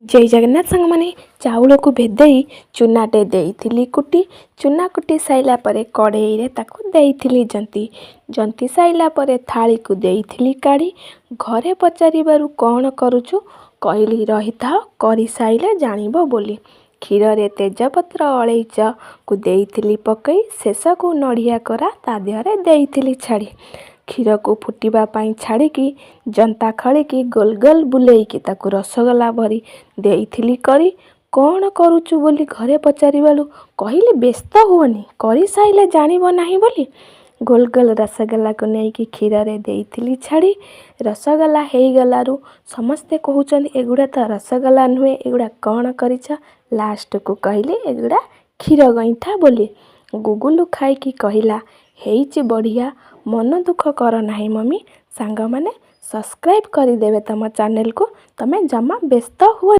जय जगन्नाथ सांग माने चाउल को भेदेई चुनाटे देइथिली कुटी चुना कुटी साइला परे कड़ेई रे ताको देइथिली जंती जंती साइला परे थाली को देइथिली काढ़ी घरे पचारिबारु कौन करूचु कहली रहिथा करी साइले जानिबो बोली क्षीर रे तेजपत्र अलैच को देइथिली पकई शेष को नड़िया करा ता देहरे देइथिली छाड़ी क्षीर को फुटिबा पाई छाड़िकी जंता खड़िकी गोल गोल बुलेइकी ताकू रसगोला भरी देइथिली करी कौन करूचु बोली घरे पचारिबालु कहले व्यस्त हुअनी करी साइले जानिबो नाही बोली गोल गोल रसगोला को नेइकी क्षीर रे देइथिली छाड़ी रसगोला हेई गलारु समस्ते कहउचंदी एगुडा त रसगोला नुहे एगुडा कौन करिछ लास्ट को कहले एगुडा क्षीर गईठा बोली गुगुलु खाइकी कहिला हेइची बढ़िया मन दुख कर नाही मम्मी सांग माने सब्सक्राइब कर देवे तम चैनल को तमे जमा व्यस्त हुआ।